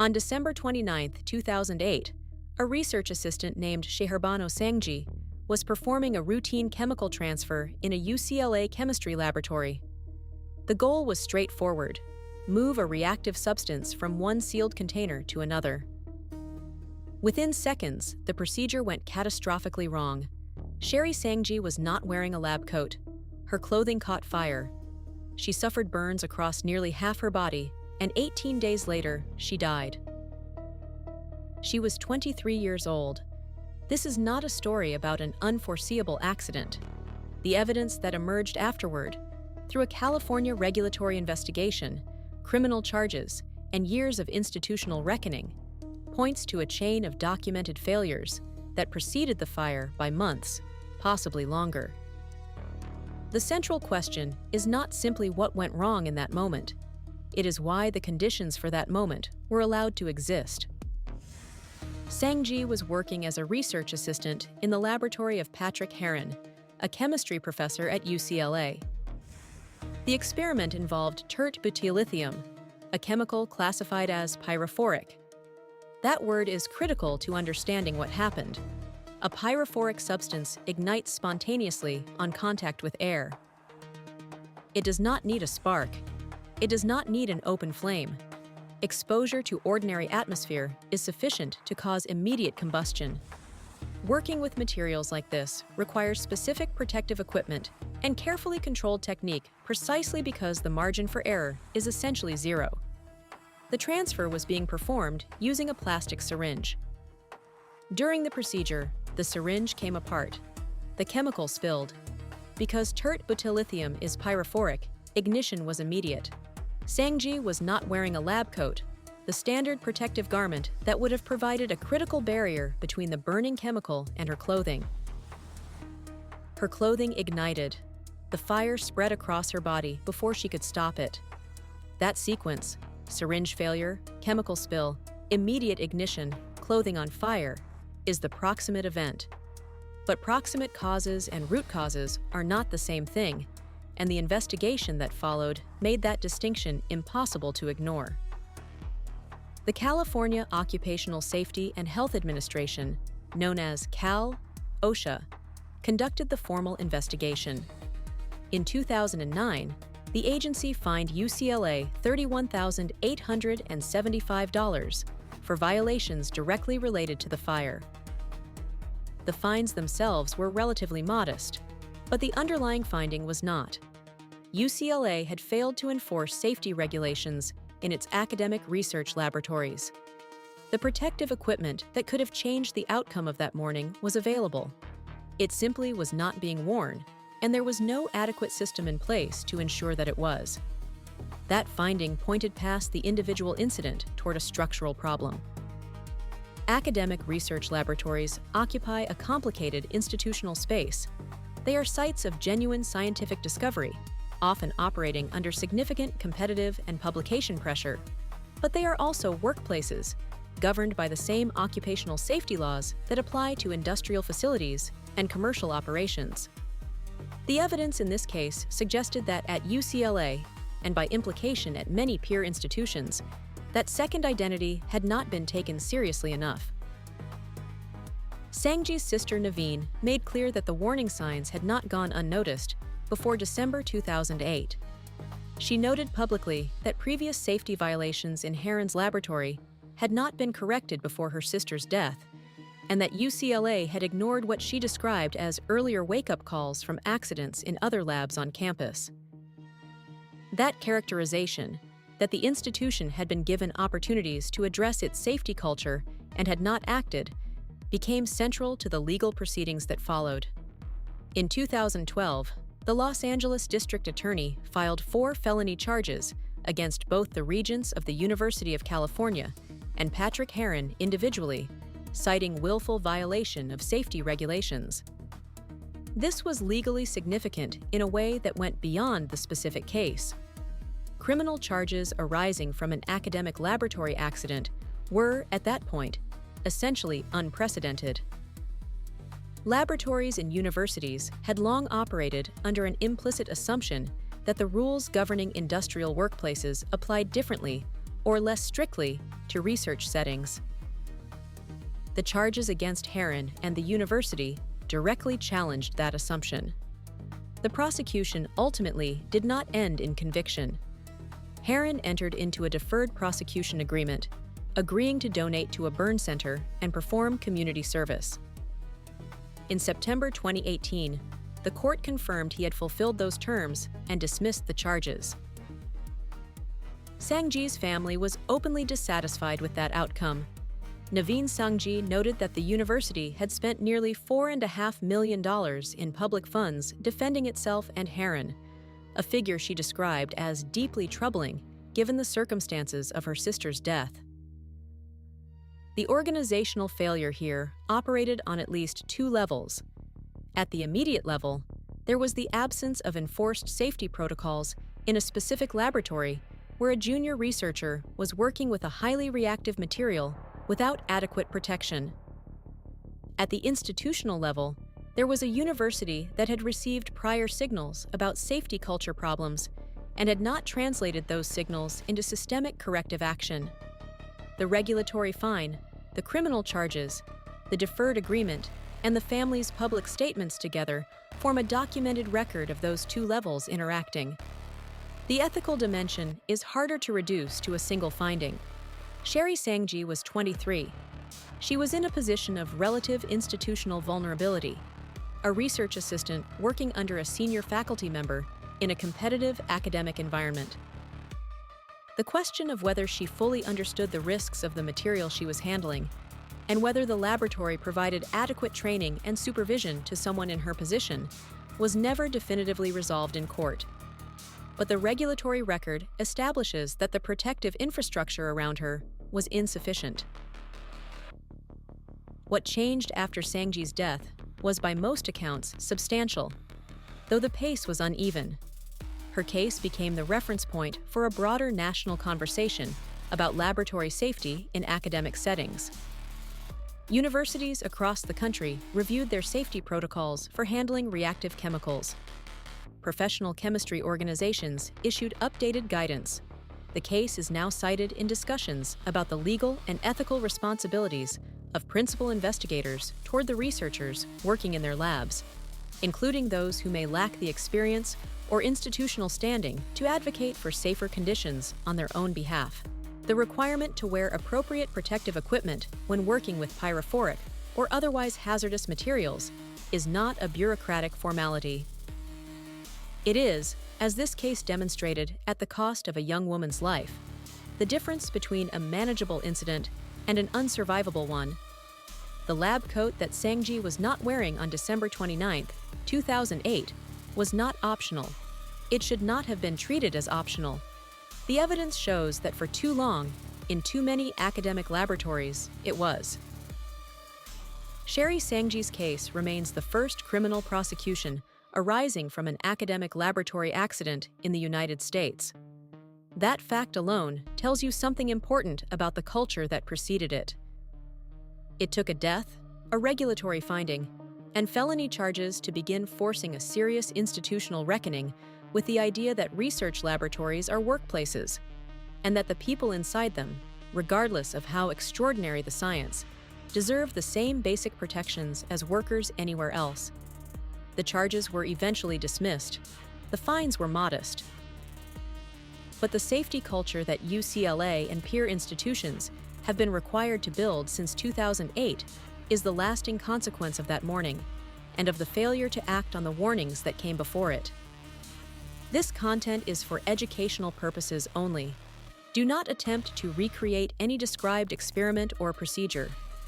On December 29, 2008, a research assistant named Sangji was performing a routine chemical transfer in a UCLA chemistry laboratory. The goal was straightforward: move a reactive substance from one sealed container to another. Within seconds, the procedure went catastrophically wrong. Sangji was not wearing a lab coat. Her clothing caught fire. She suffered burns across nearly half her body, and 18 days later, she died. She was 23 years old. This is not a story about an unforeseeable accident. The evidence that emerged afterward, through a California regulatory investigation, criminal charges, and years of institutional reckoning, points to a chain of documented failures that preceded the fire by months, possibly longer. The central question is not simply what went wrong in that moment. It is why the conditions for that moment were allowed to exist. Sangji was working as a research assistant in the laboratory of Patrick Heron, a chemistry professor at UCLA. The experiment involved tert-butyllithium, a chemical classified as pyrophoric. That word is critical to understanding what happened. A pyrophoric substance ignites spontaneously on contact with air. It does not need a spark. It does not need an open flame. Exposure to ordinary atmosphere is sufficient to cause immediate combustion. Working with materials like this requires specific protective equipment and carefully controlled technique precisely because the margin for error is essentially zero. The transfer was being performed using a plastic syringe. During the procedure, the syringe came apart. The chemical spilled. Because tert-butyllithium is pyrophoric, ignition was immediate. Sangji was not wearing a lab coat, the standard protective garment that would have provided a critical barrier between the burning chemical and her clothing. Her clothing ignited. The fire spread across her body before she could stop it. That sequence, syringe failure, chemical spill, immediate ignition, clothing on fire, is the proximate event. But proximate causes and root causes are not the same thing, and the investigation that followed made that distinction impossible to ignore. The California Occupational Safety and Health Administration, known as OSHA, conducted the formal investigation. In 2009, the agency fined UCLA $31,875 for violations directly related to the fire. The fines themselves were relatively modest, but the underlying finding was not. UCLA had failed to enforce safety regulations in its academic research laboratories. The protective equipment that could have changed the outcome of that morning was available. It simply was not being worn, and there was no adequate system in place to ensure that it was. That finding pointed past the individual incident toward a structural problem. Academic research laboratories occupy a complicated institutional space. They are sites of genuine scientific discovery, often operating under significant competitive and publication pressure. But they are also workplaces, governed by the same occupational safety laws that apply to industrial facilities and commercial operations. The evidence in this case suggested that at UCLA, and by implication at many peer institutions, that second identity had not been taken seriously enough. Sangji's sister Naveen made clear that the warning signs had not gone unnoticed before December 2008. She noted publicly that previous safety violations in Heron's laboratory had not been corrected before her sister's death, and that UCLA had ignored what she described as earlier wake-up calls from accidents in other labs on campus. That characterization, that the institution had been given opportunities to address its safety culture and had not acted, became central to the legal proceedings that followed. In 2012, the Los Angeles District Attorney filed 4 felony charges against both the regents of the University of California and Patrick Heron individually, citing willful violation of safety regulations. This was legally significant in a way that went beyond the specific case. Criminal charges arising from an academic laboratory accident were, at that point, essentially unprecedented. Laboratories and universities had long operated under an implicit assumption that the rules governing industrial workplaces applied differently or less strictly, to research settings. The charges against Heron and the university directly challenged that assumption. The prosecution ultimately did not end in conviction. Heron entered into a deferred prosecution agreement, agreeing to donate to a burn center and perform community service. In September 2018, the court confirmed he had fulfilled those terms and dismissed the charges. Sangji's family was openly dissatisfied with that outcome. Naveen Sangji noted that the university had spent nearly $4.5 million in public funds defending itself and Heron, a figure she described as deeply troubling given the circumstances of her sister's death. The organizational failure here operated on at least two levels. At the immediate level, there was the absence of enforced safety protocols in a specific laboratory where a junior researcher was working with a highly reactive material without adequate protection. At the institutional level, there was a university that had received prior signals about safety culture problems and had not translated those signals into systemic corrective action. The regulatory fine, the criminal charges, the deferred agreement, and the family's public statements together form a documented record of those two levels interacting. The ethical dimension is harder to reduce to a single finding. Sherry Sangji was 23. She was in a position of relative institutional vulnerability, a research assistant working under a senior faculty member in a competitive academic environment. The question of whether she fully understood the risks of the material she was handling and whether the laboratory provided adequate training and supervision to someone in her position was never definitively resolved in court. But the regulatory record establishes that the protective infrastructure around her was insufficient. What changed after Sangji's death was by most accounts substantial, though the pace was uneven. Her case became the reference point for a broader national conversation about laboratory safety in academic settings. Universities across the country reviewed their safety protocols for handling reactive chemicals. Professional chemistry organizations issued updated guidance. The case is now cited in discussions about the legal and ethical responsibilities of principal investigators toward the researchers working in their labs, including those who may lack the experience or institutional standing to advocate for safer conditions on their own behalf. The requirement to wear appropriate protective equipment when working with pyrophoric or otherwise hazardous materials is not a bureaucratic formality. It is, as this case demonstrated, at the cost of a young woman's life. The difference between a manageable incident and an unsurvivable one. The lab coat that Sangji was not wearing on December 29, 2008, was not optional. It should not have been treated as optional. The evidence shows that for too long, in too many academic laboratories, it was. Sherry Sangji's case remains the first criminal prosecution arising from an academic laboratory accident in the United States. That fact alone tells you something important about the culture that preceded it. It took a death, a regulatory finding, and felony charges to begin forcing a serious institutional reckoning with the idea that research laboratories are workplaces, and that the people inside them, regardless of how extraordinary the science, deserve the same basic protections as workers anywhere else. The charges were eventually dismissed. The fines were modest. But the safety culture that UCLA and peer institutions have been required to build since 2008 is the lasting consequence of that morning and of the failure to act on the warnings that came before it. This content is for educational purposes only. Do not attempt to recreate any described experiment or procedure.